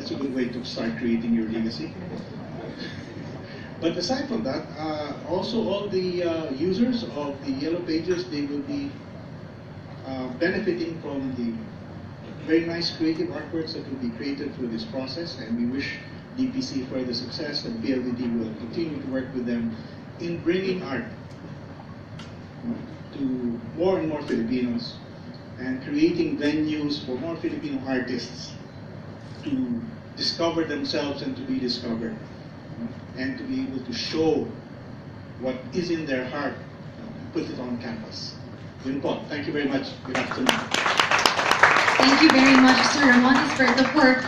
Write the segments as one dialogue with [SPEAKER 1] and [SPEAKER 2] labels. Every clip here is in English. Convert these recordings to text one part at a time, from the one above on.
[SPEAKER 1] That's a good way to start creating your legacy. But aside from that, also all the users of the Yellow Pages, they will be benefiting from the very nice creative artworks that will be created through this process, and we wish DPC further success, and PLDT will continue to work with them in bringing art to more and more Filipinos and creating venues for more Filipino artists to discover themselves and to be discovered, and to be able to show what is in their heart and put it on canvas. Yun po. Thank you very much. Good afternoon.
[SPEAKER 2] Thank you very much, Sir Ramon Esperto, for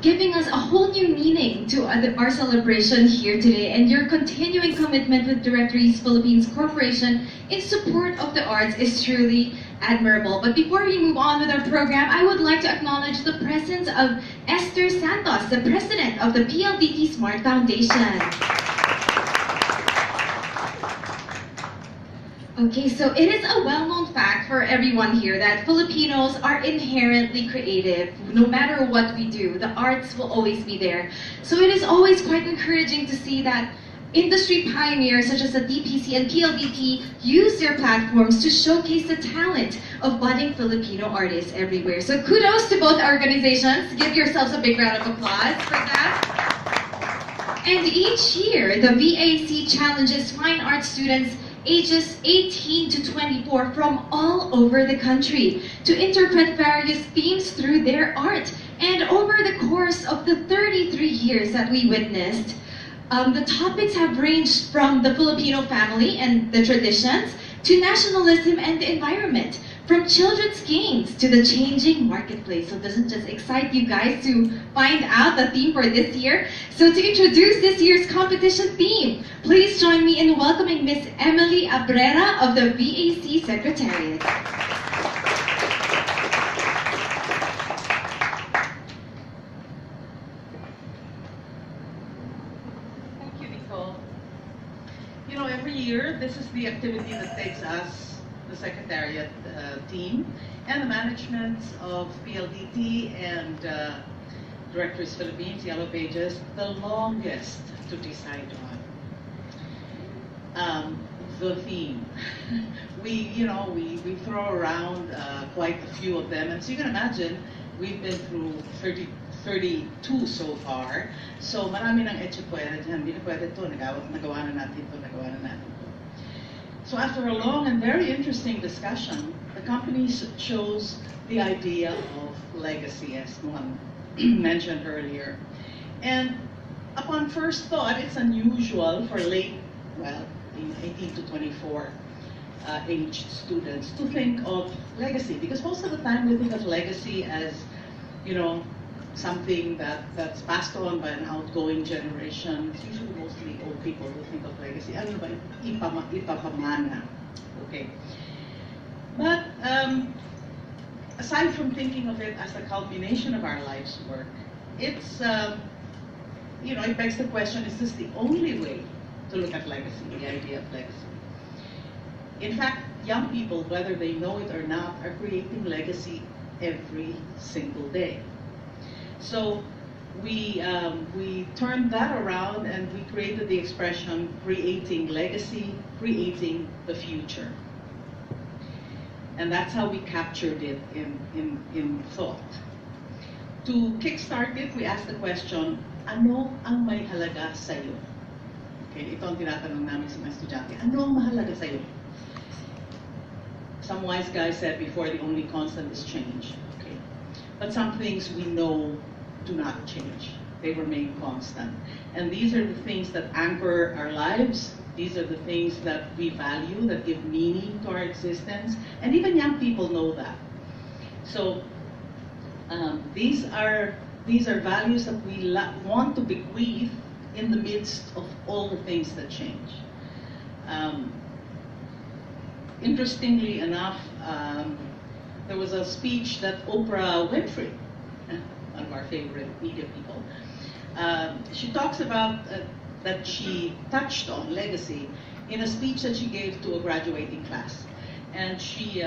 [SPEAKER 2] giving us a whole new meaning to our celebration here today, and your continuing commitment with Director East Philippines Corporation in support of the arts is truly admirable. But before we move on with our program, I would like to acknowledge the presence of Esther Santos, the President of the PLDT Smart Foundation. Okay, so it is a well-known fact for everyone here that Filipinos are inherently creative. No matter what we do, the arts will always be there. So it is always quite encouraging to see that industry pioneers such as the DPC and PLDT use their platforms to showcase the talent of budding Filipino artists everywhere. So kudos to both organizations. Give yourselves a big round of applause for that. And each year, the VAC challenges fine arts students ages 18 to 24 from all over the country to interpret various themes through their art. And over the course of the 33 years that we witnessed, the topics have ranged from the Filipino family and the traditions to nationalism and the environment, from children's games to the changing marketplace. So doesn't just excite you guys to find out the theme for this year? So to introduce this year's competition theme, please join me in welcoming Miss Emily Abrera of the VAC Secretariat.
[SPEAKER 3] Thank you, Nicole. You know, every year, this is the activity that takes us, the Secretariat team, and the management of PLDT and Directors Philippines, Yellow Pages, the longest to decide on. The theme. We throw around quite a few of them, and so you can imagine, we've been through 32 so far. So marami ng etchepwede dyan, hindi na pwede ito, nagawa na natin ito, nagawa na natin ito. So after a long and very interesting discussion, the company chose the idea of legacy, as Mohan mentioned earlier. And upon first thought, it's unusual for late, well, 18 to 24 aged students to think of legacy, because most of the time we think of legacy as, something that's passed on by an outgoing generation. It's usually mostly old people who think of legacy. Ano ba? Ipapamana. Okay. But aside from thinking of it as the culmination of our life's work, it's, it begs the question, is this the only way to look at legacy, the idea of legacy? In fact, young people, whether they know it or not, are creating legacy every single day. So we turned that around and we created the expression creating legacy, creating the future. And that's how we captured it in thought. To kickstart it, we asked the question, ano ang may halaga sa'yo? Okay, ito ang tinatanong namin sa mga estudyante. Ano ang mahalaga sa'yo? Some wise guy said before, the only constant is change. Okay. But some things we know do not change. They remain constant. And these are the things that anchor our lives. These are the things that we value, that give meaning to our existence. And even young people know that. So these are values that we want to bequeath in the midst of all the things that change. Interestingly enough, there was a speech that Oprah Winfrey, one of our favorite media people, she talks about that she touched on legacy in a speech that she gave to a graduating class. And she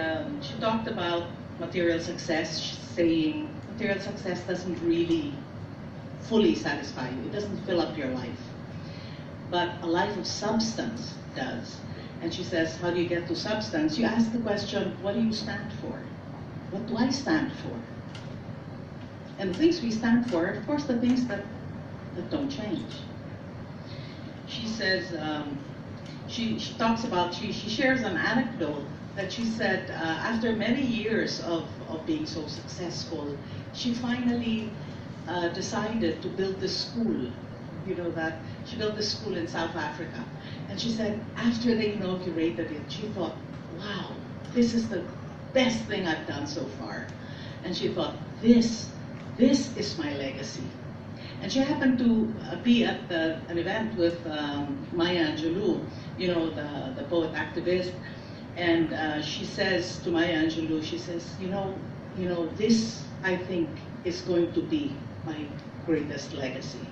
[SPEAKER 3] talked about material success, saying material success doesn't really fully satisfy you. It doesn't fill up your life. But a life of substance does. And she says, how do you get to substance? You ask the question, what do you stand for? What do I stand for? And the things we stand for, of course, the things that don't change. She says, she talks about, she shares an anecdote that she said after many years of being so successful, she finally decided to build this school. You know that she built this school in South Africa. And she said after they inaugurated it, she thought, wow, this is the best thing I've done so far. And she thought, this is my legacy. And she happened to be at an event with Maya Angelou, you know, the poet activist. And she says to Maya Angelou, she says, you know, this I think is going to be my greatest legacy.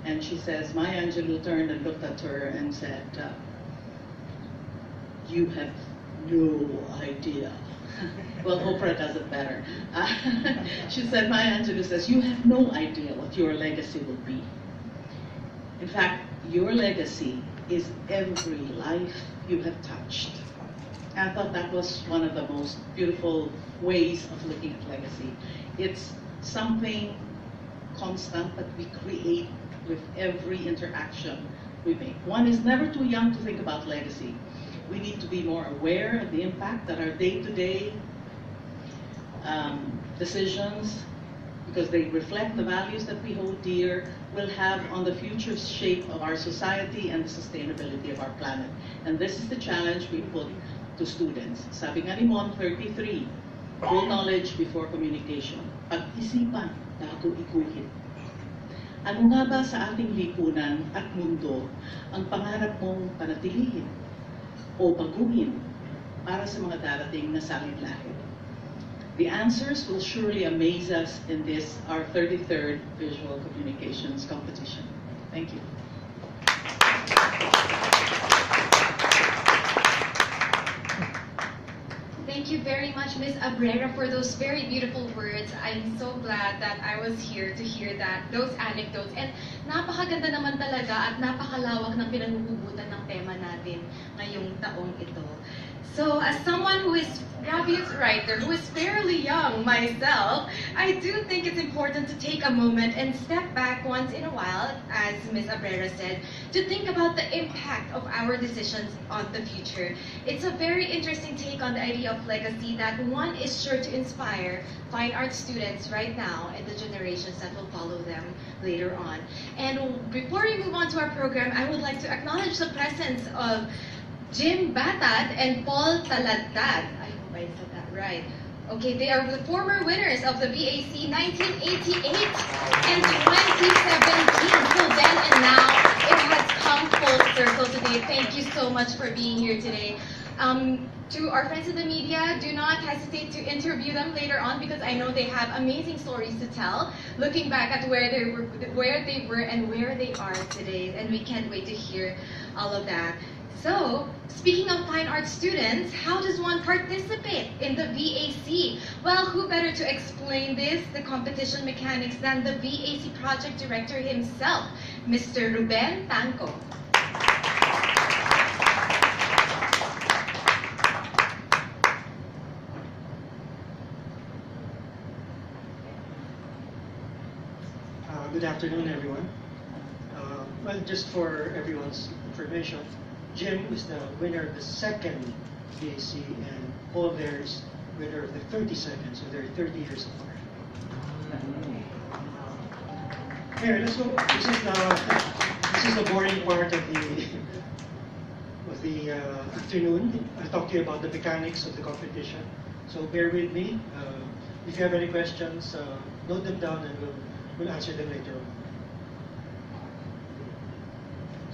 [SPEAKER 3] And she says, Maya Angelou turned and looked at her and said, you have no idea. Well, Oprah does it better. She said, Maya Angelou says, you have no idea what your legacy will be. In fact, your legacy is every life you have touched. And I thought that was one of the most beautiful ways of looking at legacy. It's something constant that we create with every interaction we make. One is never too young to think about legacy. We need to be more aware of the impact that our day-to-day decisions, because they reflect the values that we hold dear, will have on the future shape of our society and the sustainability of our planet. And this is the challenge we put to students. Sabi nga ni Mon 33, full knowledge before communication. Pag-isipan bago ikuhin. Ano nga ba sa ating lipunan at mundo ang pangarap mong panatilihin o baguhin para sa mga darating na salin-lahit? The answers will surely amaze us in this, our 33rd Visual Communications Competition. Thank you.
[SPEAKER 2] Thank you very much, Ms. Abrera, for those very beautiful words. I'm so glad that I was here to hear those anecdotes. And napakaganda naman talaga at napakalawak ng pinaghuhugutan ng tema natin ngayong taong ito. So, as someone who is Gabby's writer, who is fairly young myself, I do think it's important to take a moment and step back once in a while, as Ms. Abrera said, to think about the impact of our decisions on the future. It's a very interesting take on the idea of legacy that one is sure to inspire fine arts students right now and the generations that will follow them later on. And before we move on to our program, I would like to acknowledge the presence of Jim Batad and Paul Taladtad. I hope I said that right. Okay, they are the former winners of the VAC 1988 and 2017. So then and now, it has come full circle today. Thank you so much for being here today. To our friends in the media, do not hesitate to interview them later on because I know they have amazing stories to tell, looking back at where they were and where they are today. And we can't wait to hear all of that. So, speaking of fine arts students, how does one participate in the VAC? Well, who better to explain this, the competition mechanics, than the VAC project director himself, Mr. Ruben Tanco.
[SPEAKER 4] Good afternoon, everyone. Well, just for everyone's information, Jim is the winner of the second VAC, and Paul there is winner of the 32nd, so they're 30 years apart. Here, let's go. This is the boring part of the afternoon. I'll talk to you about the mechanics of the competition. So bear with me. If you have any questions, note them down and we'll answer them later on.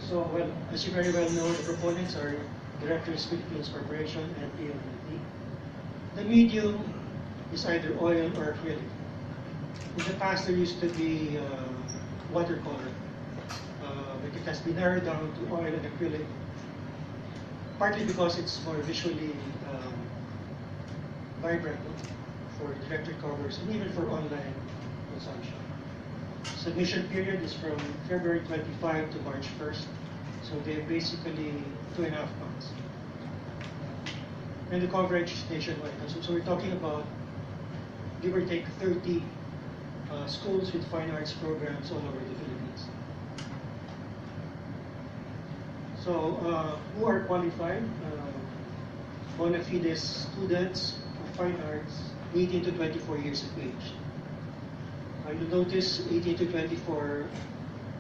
[SPEAKER 4] So, well, as you very well know, the proponents are Directors Philippines Corporation and PLDT. The medium is either oil or acrylic. In the past, there used to be watercolor, but it has been narrowed down to oil and acrylic, partly because it's more visually vibrant for directory covers and even for online consumption. submission period is from February 25 to March 1st. So they're basically 2.5 months. And the coverage is nationwide. So we're talking about, give or take, 30 schools with fine arts programs all over the Philippines. So who are qualified? Bona fide students of fine arts, 18 to 24 years of age. You'll notice 18 to 24,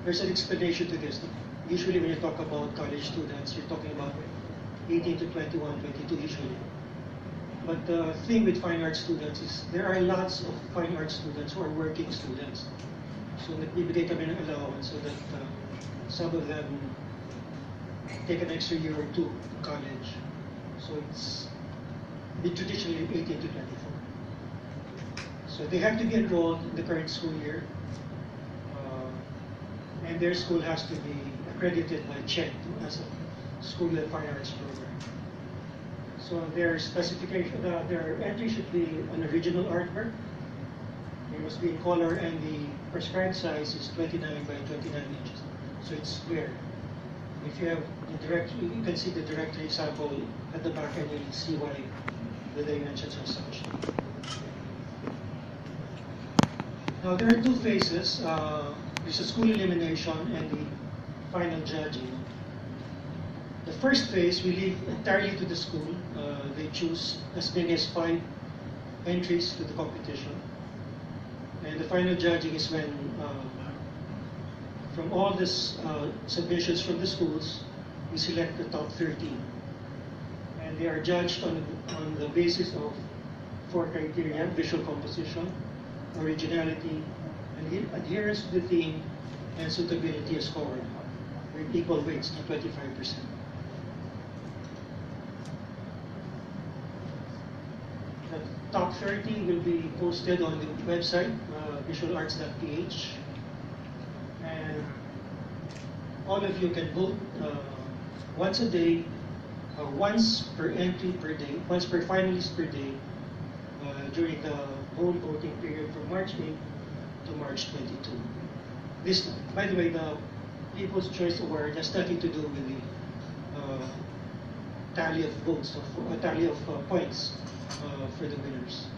[SPEAKER 4] there's an explanation to this. Usually when you talk about college students, you're talking about 18 to 21, 22 usually. But the thing with fine arts students is there are lots of fine arts students who are working students. So nagbibigay kami ng allowance so that some of them take an extra year or two in college. So it's traditionally 18 to 24. So they have to be enrolled in the current school year, and their school has to be accredited by CHEC as a school of fine arts program. So their specification, their entry should be an original artwork. It must be in color, and the prescribed size is 29 by 29 inches. So it's square. If you have the directory, you can see the directory sample at the back, and you'll see why the dimensions are such. Now there are two phases. There's a school elimination and the final judging. The first phase we leave entirely to the school. They choose as many as 5 entries to the competition. And the final judging is when, from all these submissions from the schools, we select the top 13. And they are judged on the basis of 4 criteria: visual composition, originality, and adherence to the theme, and suitability as scored, with equal weights to 25%. The top 30 will be posted on the website, visualarts.ph, and all of you can vote once a day, once per entry per day, once per finalist per day, during the whole voting period from March 8 to March 22. This, by the way, the People's Choice Award has nothing to do with the tally of votes, tally of points for the winners.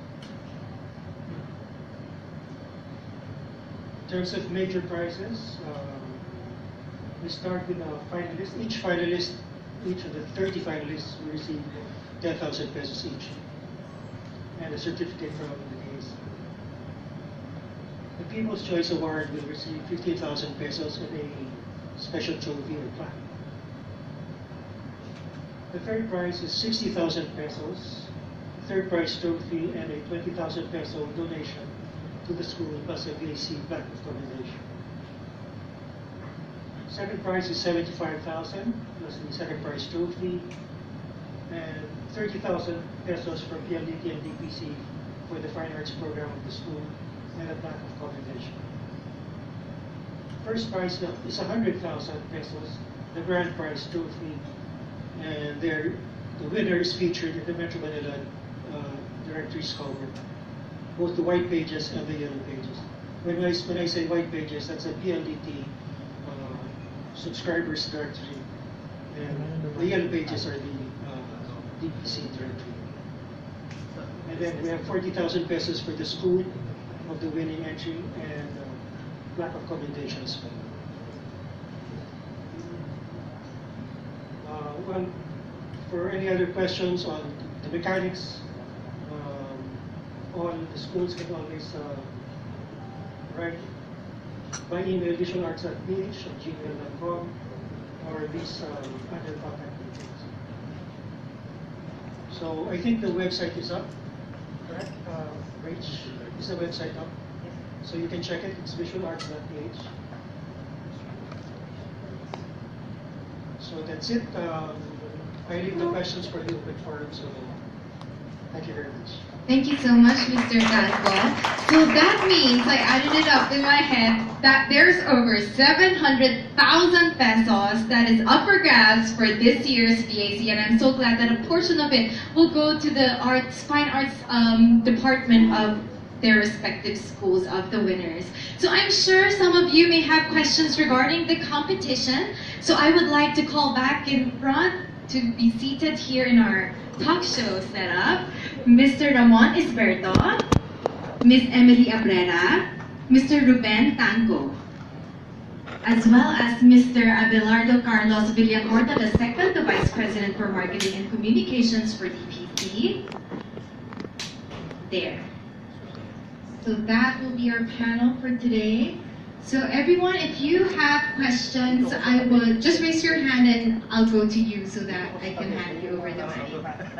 [SPEAKER 4] In terms of major prizes, we start with a finalist. Each of the 30 finalists will receive 10,000 pesos each, and a certificate from the DAC. The People's Choice Award will receive 15,000 pesos and a special trophy or plaque. The third prize is 60,000 pesos, third prize trophy, and a 20,000 peso donation to the school plus a VAC plaque of commendation. Second prize is 75,000 plus the second prize trophy, and 30,000 pesos from PLDT and DPC for the fine arts program of the school, and a plaque of commendation. First prize is 100,000 pesos, the grand prize trophy, and the winner is featured in the Metro Manila directory's cover, both the white pages and the yellow pages. When I say white pages, that's a PLDT subscribers directory, and the yellow pages are the DPC directory. And then we have 40,000 pesos for the school of the winning entry, and plaque of commendation as well. Well, for any other questions on the mechanics, all the schools can always write by email visualarts@ph@gmail.com, or these other contact details. So I think the website is up, correct? Rach, is the website up? So you can check it, it's visualarts.ph. So that's it. I leave the questions for the open forum, so thank you very much.
[SPEAKER 2] Thank you so much, Mr. Casco. So that means, I added it up in my head, that there's over 700,000 pesos that is up for grabs for this year's VAC, and I'm so glad that a portion of it will go to the fine arts department of their respective schools of the winners. So I'm sure some of you may have questions regarding the competition. So I would like to call back in front to be seated here in our talk show setup, Mr. Ramon Isberto, Ms. Emily Abrera, Mr. Ruben Tanco, as well as Mr. Abelardo Carlos Villacorta II, the Vice President for Marketing and Communications for DPC. There. So that will be our panel for today. So everyone, if you have questions, I would just raise your hand and I'll go to you so that I can hand you over the mic.